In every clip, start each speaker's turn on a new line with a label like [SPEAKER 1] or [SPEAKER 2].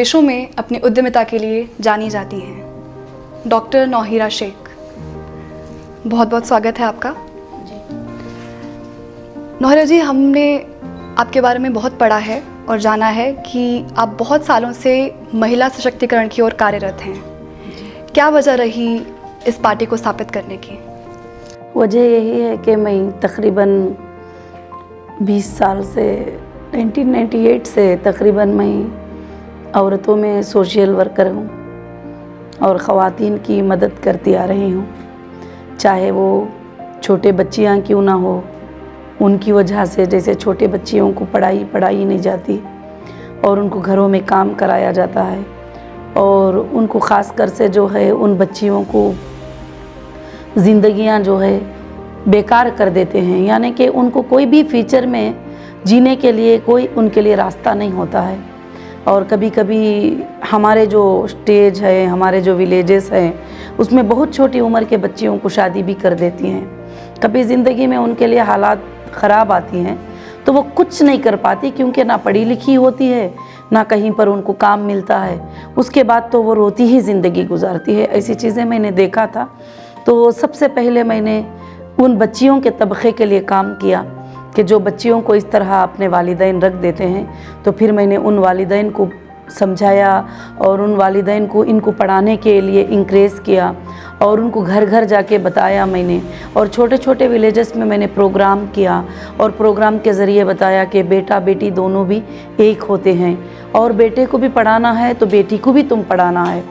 [SPEAKER 1] देशों में अपनी उद्यमिता के लिए जानी जाती हैं डॉक्टर नौहिरा शेख। बहुत बहुत स्वागत है आपका जी। नौहिरा जी, हमने आपके बारे में बहुत पढ़ा है और जाना है कि आप बहुत सालों से महिला सशक्तिकरण की ओर कार्यरत हैं। क्या वजह रही इस पार्टी को स्थापित करने की?
[SPEAKER 2] वजह यही है कि मैं तकरीबन 20 साल से 1998 से तकरीबन मैं औरतों में सोशल वर्कर हूँ और ख़वातीन की मदद करती आ रही हूँ। चाहे वो छोटे बच्चियाँ क्यों ना हो, उनकी वजह से जैसे छोटे बच्चियों को पढ़ाई नहीं जाती और उनको घरों में काम कराया जाता है और उनको ख़ास कर से जो है उन बच्चियों को ज़िंदगियाँ जो है बेकार कर देते हैं, यानी कि उनको कोई भी फ्यूचर में जीने के लिए कोई उनके लिए रास्ता नहीं होता है। और कभी कभी हमारे जो स्टेज है, हमारे जो विलेजेस हैं, उसमें बहुत छोटी उम्र के बच्चियों को शादी भी कर देती हैं। कभी ज़िंदगी में उनके लिए हालात ख़राब आती हैं तो वो कुछ नहीं कर पाती, क्योंकि ना पढ़ी लिखी होती है, ना कहीं पर उनको काम मिलता है। उसके बाद तो वो रोती ही ज़िंदगी गुजारती है। ऐसी चीज़ें मैंने देखा था। तो सबसे पहले मैंने उन बच्चियों के तबक़े के लिए काम किया कि जो बच्चियों को इस तरह अपने वालिदैन रख देते हैं। तो फिर मैंने उन वालिदैन को समझाया और उन वालिदैन को इनको पढ़ाने के लिए इंकरेज किया और उनको घर घर जाके बताया मैंने। और छोटे छोटे विलेजेस में मैंने प्रोग्राम किया और प्रोग्राम के ज़रिए बताया कि बेटा बेटी दोनों भी एक होते हैं और बेटे को भी पढ़ाना है तो बेटी को भी तुम पढ़ाना है।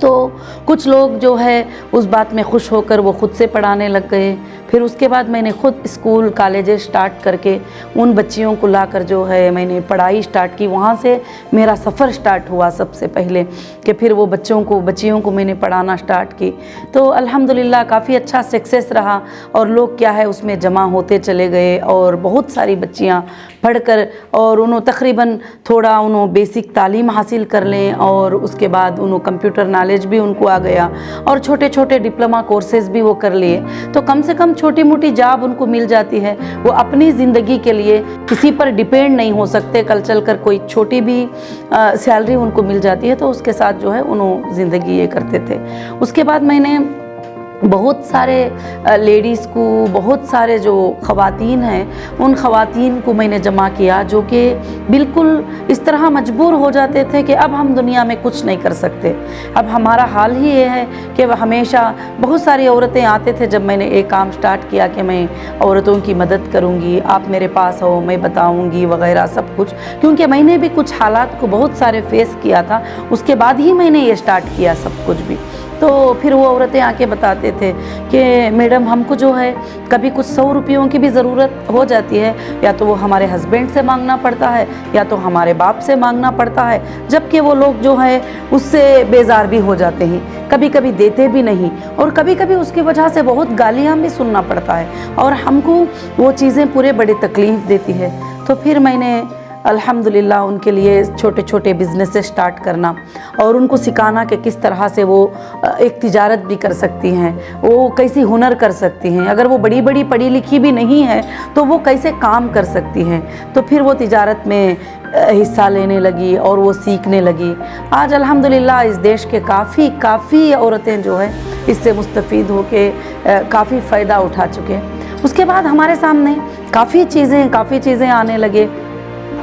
[SPEAKER 2] तो कुछ लोग जो है उस बात में खुश होकर वो ख़ुद से पढ़ाने लग गए। फिर उसके बाद मैंने ख़ुद स्कूल कॉलेजेस स्टार्ट करके उन बच्चियों को लाकर जो है मैंने पढ़ाई स्टार्ट की। वहाँ से मेरा सफ़र स्टार्ट हुआ सबसे पहले कि फिर वो बच्चियों को मैंने पढ़ाना स्टार्ट की। तो अल्हम्दुलिल्लाह काफ़ी अच्छा सक्सेस रहा और लोग क्या है उसमें जमा होते चले गए और बहुत सारी बच्चियाँ पढ़कर और उन्होंने तकरीबन थोड़ा उन्होंने बेसिक तालीम हासिल कर लें और उसके बाद उन्होंने कंप्यूटर नॉलेज भी उनको आ गया और छोटे छोटे डिप्लोमा कोर्सेज़ भी वो कर लिए। तो कम से कम छोटी मोटी जॉब उनको मिल जाती है। वो अपनी ज़िंदगी के लिए किसी पर डिपेंड नहीं हो सकते। कल चल कर कोई छोटी भी सैलरी उनको मिल जाती है तो उसके साथ जो है उन्होंने ज़िंदगी ये करते थे। उसके बाद मैंने बहुत सारे लेडीज़ को, बहुत सारे जो ख़वातीन हैं उन ख़वातीन को मैंने जमा किया जो कि बिल्कुल इस तरह मजबूर हो जाते थे कि अब हम दुनिया में कुछ नहीं कर सकते। अब हमारा हाल ही ये है कि हमेशा बहुत सारी औरतें आते थे जब मैंने एक काम स्टार्ट किया कि मैं औरतों की मदद करूँगी, आप मेरे पास हो, मैं बताऊँगी वगैरह सब कुछ, क्योंकि मैंने भी कुछ हालात को बहुत सारे फेस किया था। उसके बाद ही मैंने ये स्टार्ट किया सब कुछ भी। तो फिर वो औरतें आके बताते थे कि मैडम हमको जो है कभी कुछ 100 रुपयों की भी ज़रूरत हो जाती है, या तो वो हमारे हस्बैंड से मांगना पड़ता है या तो हमारे बाप से मांगना पड़ता है, जबकि वो लोग जो है उससे बेजार भी हो जाते हैं, कभी कभी देते भी नहीं और कभी कभी उसकी वजह से बहुत गालियाँ भी सुनना पड़ता है और हमको वो चीज़ें पूरे बड़ी तकलीफ़ देती है। तो फिर मैंने अल्हम्दुलिल्लाह उनके लिए छोटे छोटे बिज़नेसेस स्टार्ट करना और उनको सिखाना कि किस तरह से वो एक तिजारत भी कर सकती हैं, वो कैसी हुनर कर सकती हैं। अगर वो बड़ी बड़ी पढ़ी लिखी भी नहीं है तो वो कैसे काम कर सकती हैं। तो फिर वो तिजारत में हिस्सा लेने लगी और वो सीखने लगी। आज अल्हम्दुलिल्लाह इस देश के काफ़ी औरतें जो है इससे मुस्तफ़ीद होके काफ़ी फ़ायदा उठा चुके हैं। उसके बाद हमारे सामने काफ़ी चीज़ें आने लगे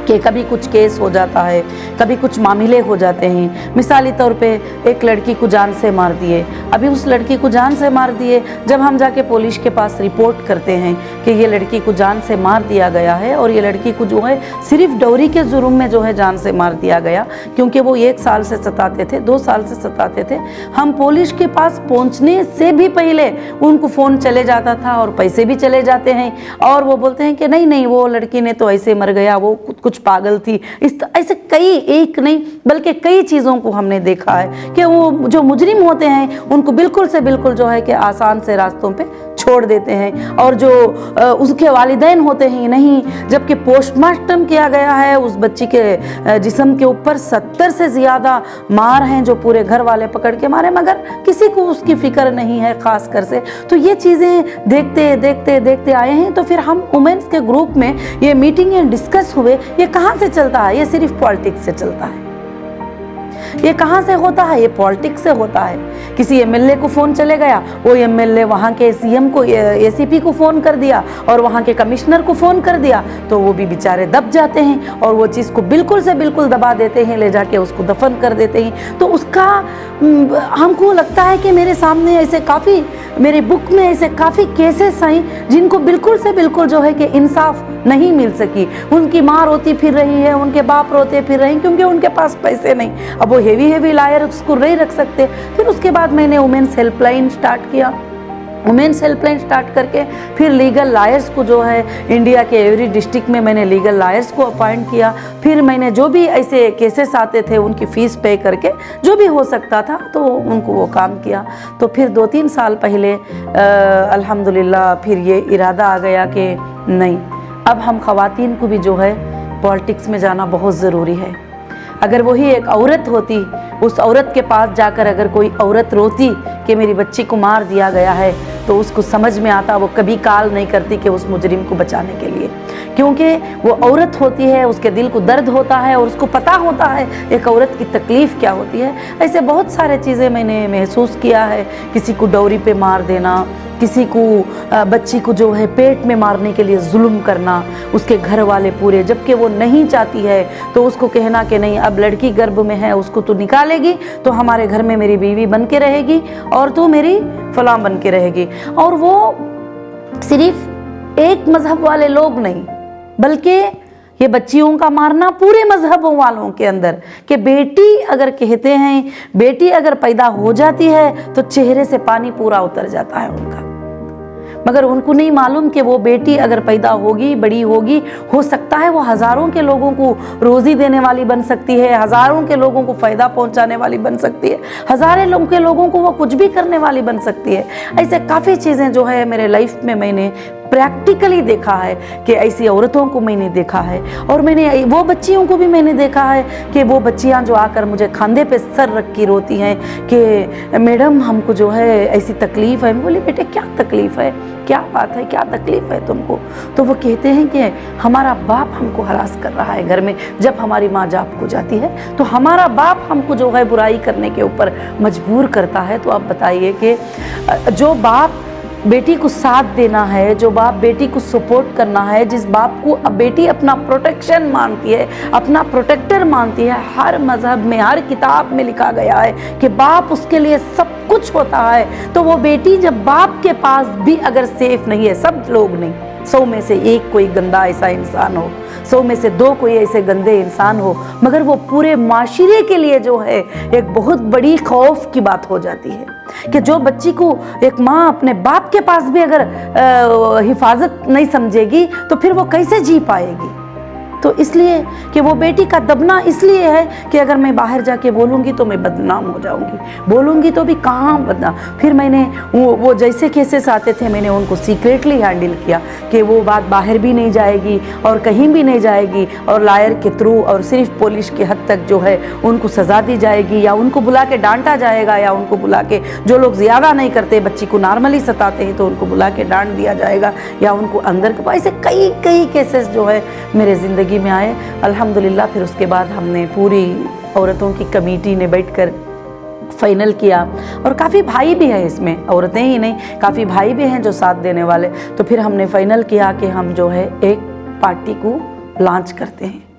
[SPEAKER 2] कि कभी कुछ केस हो जाता है, कभी कुछ मामले हो जाते हैं। मिसाली तौर पे एक लड़की को जान से मार दिए। अभी उस लड़की को जान से मार दिए, जब हम जाके पुलिस के पास रिपोर्ट करते हैं कि ये लड़की को जान से मार दिया गया है और ये लड़की को जो है सिर्फ डौरी के जुर्म में जो है जान से मार दिया गया, क्योंकि वो 1 साल से सताते थे, 2 साल से सताते थे। हम पुलिस के पास पहुँचने से भी पहले उनको फ़ोन चले जाता था और पैसे भी चले जाते हैं और वो बोलते हैं कि नहीं वो लड़की ने तो ऐसे मर गया, वो कुछ पागल थी। ऐसे एक नहीं बल्कि कई चीज़ों को हमने देखा है कि वो जो मुजरिम होते हैं उनको बिल्कुल से बिल्कुल जो है कि आसान से रास्तों पे छोड़ देते हैं और जो उसके वालिदैन होते हैं नहीं, जबकि पोस्टमार्टम किया गया है उस बच्ची के जिस्म के ऊपर 70 से ज़्यादा मार हैं जो पूरे घर वाले पकड़ के मारे, मगर किसी को उसकी फ़िक्र नहीं है ख़ास कर से। तो ये चीज़ें देखते आए हैं। तो फिर हम वुमेन्स के ग्रुप में ये मीटिंग डिस्कस हुए, ये कहाँ से चलता है? ये सिर्फ पॉलिटिक्स से चलता है। ये कहाँ से होता है? ये पॉलिटिक्स से होता है। किसी एमएलए को फ़ोन चले गया, वो एमएलए वहाँ के सीएम को, एसीपी को फ़ोन कर दिया और वहाँ के कमिश्नर को फ़ोन कर दिया, तो वो भी बेचारे दब जाते हैं और वो चीज़ को बिल्कुल से बिल्कुल दबा देते हैं, ले जाके उसको दफन कर देते हैं। तो उसका हमको लगता है कि मेरे सामने ऐसे काफ़ी, मेरे बुक में ऐसे काफ़ी केसेस हैं जिनको बिल्कुल से बिल्कुल जो है कि इंसाफ नहीं मिल सकी। उनकी माँ रोती फिर रही है, उनके बाप रोते फिर रहे हैं क्योंकि उनके पास पैसे नहीं। अब वो हेवी लायर उसको नहीं रख सकते। फिर उसके बाद मैंने वुमेन्स हेल्पलाइन स्टार्ट किया। वुमेन्स हेल्पलाइन स्टार्ट करके फिर लीगल लायर्स को जो है इंडिया के एवरी डिस्ट्रिक्ट में मैंने लीगल लायर्स को अपॉइंट किया। फिर मैंने जो भी ऐसे केसेस आते थे उनकी फ़ीस पे करके जो भी हो सकता था तो उनको वो काम किया। तो फिर 2-3 साल पहले अल्हम्दुलिल्लाह फिर ये इरादा आ गया कि नहीं, अब हम ख़वातीन को भी जो है पॉलिटिक्स में जाना बहुत ज़रूरी है। अगर वही एक औरत होती, उस औरत के पास जाकर अगर कोई औरत रोती कि मेरी बच्ची को मार दिया गया है, तो उसको समझ में आता, वो कभी कॉल नहीं करती कि उस मुजरिम को बचाने के लिए, क्योंकि वो औरत होती है, उसके दिल को दर्द होता है और उसको पता होता है एक औरत की तकलीफ़ क्या होती है। ऐसे बहुत सारे चीज़ें मैंने महसूस किया है। किसी को डौरी पे मार देना, किसी को बच्ची को जो है पेट में मारने के लिए जुल्म करना, उसके घर वाले पूरे, जबकि वो नहीं चाहती है तो उसको कहना कि नहीं, अब लड़की गर्भ में है, उसको तू निकालेगी तो हमारे घर में मेरी बीवी बन के रहेगी और तू मेरी फलां बन के रहेगी। और वो सिर्फ एक मजहब वाले लोग नहीं, बल्कि ये बच्चियों का मारना पूरे मजहबों वालों के अंदर, कि बेटी अगर कहते हैं, बेटी अगर पैदा हो जाती है तो चेहरे से पानी पूरा उतर जाता है उनका, मगर उनको नहीं मालूम कि वो बेटी अगर पैदा होगी, बड़ी होगी, हो सकता है वो हज़ारों के लोगों को रोज़ी देने वाली बन सकती है, हज़ारों के लोगों को फ़ायदा पहुंचाने वाली बन सकती है, हज़ारों के लोगों को वो कुछ भी करने वाली बन सकती है। ऐसे काफ़ी चीज़ें जो है मेरे लाइफ में मैंने प्रैक्टिकली देखा है कि ऐसी औरतों को मैंने देखा है। और मैंने वो बच्चियों को भी मैंने देखा है कि वो बच्चियां जो आकर मुझे खांधे पे सर रख के रोती हैं कि मैडम हमको जो है ऐसी तकलीफ़ है। मैं बोली बेटे क्या तकलीफ़ है, क्या बात है, क्या तकलीफ़ है तुमको? तो वो कहते हैं कि हमारा बाप हमको हरास कर रहा है घर में। जब हमारी माँ जाप को जाती है तो हमारा बाप हमको जो है बुराई करने के ऊपर मजबूर करता है। तो आप बताइए कि जो बाप बेटी को साथ देना है, जो बाप बेटी को सपोर्ट करना है, जिस बाप को अब बेटी अपना प्रोटेक्शन मानती है, अपना प्रोटेक्टर मानती है, हर मज़हब में, हर किताब में लिखा गया है कि बाप उसके लिए सब कुछ होता है। तो वो बेटी जब बाप के पास भी अगर सेफ नहीं है, सब लोग नहीं, 100 में से 1 कोई गंदा ऐसा इंसान हो, 100 में से 2 कोई ऐसे गंदे इंसान हो, मगर वो पूरे माशरे के लिए जो है एक बहुत बड़ी खौफ की बात हो जाती है कि जो बच्ची को एक माँ अपने बाप के पास भी अगर हिफाजत नहीं समझेगी तो फिर वो कैसे जी पाएगी। तो इसलिए कि वो बेटी का दबना इसलिए है कि अगर मैं बाहर जाके बोलूँगी तो मैं बदनाम हो जाऊँगी, बोलूँगी तो भी कहाँ बदनाम। फिर मैंने वो जैसे केसेस आते थे मैंने उनको सीक्रेटली हैंडल किया कि वो बात बाहर भी नहीं जाएगी और कहीं भी नहीं जाएगी, और लायर के थ्रू और सिर्फ पुलिस के हद तक जो है उनको सज़ा दी जाएगी, या उनको बुला के डांटा जाएगा, या उनको बुला के, जो लोग ज़्यादा नहीं करते, बच्ची को नॉर्मली सताते हैं तो उनको बुला के डांट दिया जाएगा, या उनको अंदर के। ऐसे कई केसेस जो है मेरे ज़िंदगी में आए अल्हम्दुलिल्लाह। फिर उसके बाद हमने पूरी औरतों की कमेटी ने बैठकर फाइनल किया, और काफ़ी भाई भी हैं इसमें, औरतें ही नहीं, काफ़ी भाई भी हैं जो साथ देने वाले। तो फिर हमने फाइनल किया कि हम जो है एक पार्टी को लॉन्च करते हैं।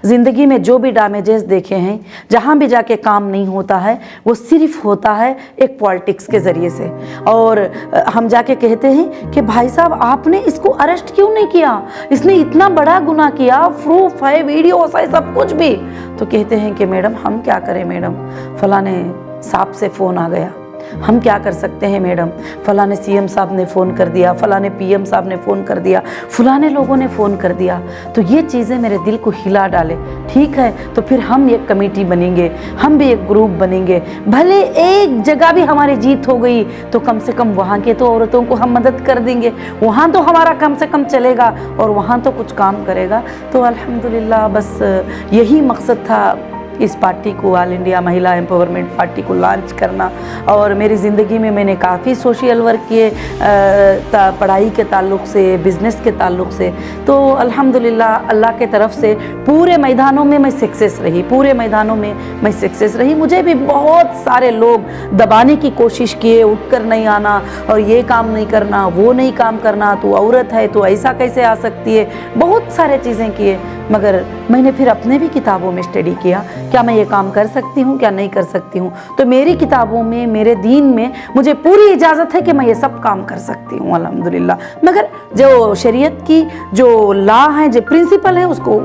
[SPEAKER 2] ज़िंदगी में जो भी डैमेजेस देखे हैं, जहाँ भी जाके काम नहीं होता है, वो सिर्फ होता है एक पॉलिटिक्स के ज़रिए से। और हम जाके कहते हैं कि भाई साहब आपने इसको अरेस्ट क्यों नहीं किया, इसने इतना बड़ा गुनाह किया, प्रूफ है, वीडियोस है, सब कुछ भी। तो कहते हैं कि मैडम हम क्या करें, मैडम फलाने साहब से फ़ोन आ गया, हम क्या कर सकते हैं मैडम, फलाने सीएम साहब ने फ़ोन कर दिया, फलाने पीएम साहब ने फ़ोन कर दिया, फलाने लोगों ने फ़ोन कर दिया। तो ये चीज़ें मेरे दिल को हिला डाले। ठीक है, तो फिर हम एक कमेटी बनेंगे, हम भी एक ग्रुप बनेंगे, भले एक जगह भी हमारी जीत हो गई तो कम से कम वहाँ के तो औरतों को हम मदद कर देंगे, वहाँ तो हमारा कम से कम चलेगा और वहाँ तो कुछ काम करेगा। तो अल्हम्दुलिल्लाह बस यही मकसद था इस पार्टी को, ऑल इंडिया महिला एम्पावरमेंट पार्टी को लॉन्च करना। और मेरी ज़िंदगी में मैंने काफ़ी सोशल वर्क किए, पढ़ाई के ताल्लुक़ से, बिज़नेस के ताल्लुक़ से। तो अल्हम्दुलिल्लाह अल्लाह के तरफ से पूरे मैदानों में मैं सक्सेस रही, पूरे मैदानों में मैं सक्सेस रही। मुझे भी बहुत सारे लोग दबाने की कोशिश किए, उठकर नहीं आना और ये काम नहीं करना, वो नहीं काम करना, तू औरत है तो ऐसा कैसे आ सकती है, बहुत सारे चीज़ें किए। मगर मैंने फिर अपने भी किताबों में स्टडी किया, क्या मैं ये काम कर सकती हूँ, क्या नहीं कर सकती हूँ। तो मेरी किताबों में, मेरे दीन में मुझे पूरी इजाज़त है कि मैं ये सब काम कर सकती हूँ अल्हम्दुलिल्लाह। मगर जो शरीयत की जो लॉ है, जो प्रिंसिपल है, उसको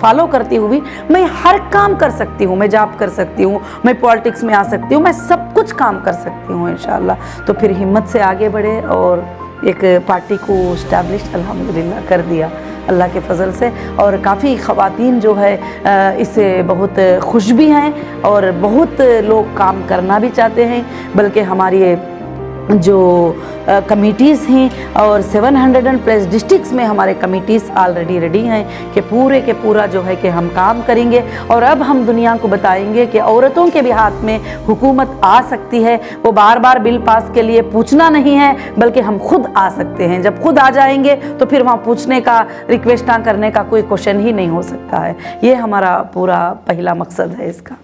[SPEAKER 2] फॉलो करती हुई मैं हर काम कर सकती हूँ। मैं जॉब कर सकती हूँ, मैं पॉलिटिक्स में आ सकती हूँ, मैं सब कुछ काम कर सकती हूँ इंशाअल्लाह। तो फिर हिम्मत से आगे बढ़े और एक पार्टी को इस्टेब्लिश अल्हम्दुलिल्लाह कर दिया अल्लाह के फ़ज़ल से। और काफ़ी ख़वातीन जो है इससे बहुत खुश भी हैं और बहुत लोग काम करना भी चाहते हैं। बल्कि हमारी जो कमिटीज़ हैं और 700+ डिस्ट्रिक्ट्स में हमारे कमिटीज़ ऑलरेडी रेडी हैं कि पूरे के पूरा जो है कि हम काम करेंगे। और अब हम दुनिया को बताएंगे कि औरतों के भी हाथ में हुकूमत आ सकती है। वो बार बार बिल पास के लिए पूछना नहीं है, बल्कि हम खुद आ सकते हैं। जब खुद आ जाएंगे तो फिर वहाँ पूछने का, रिक्वेस्ट करने का कोई क्वेश्चन ही नहीं हो सकता है। ये हमारा पूरा पहला मकसद है इसका।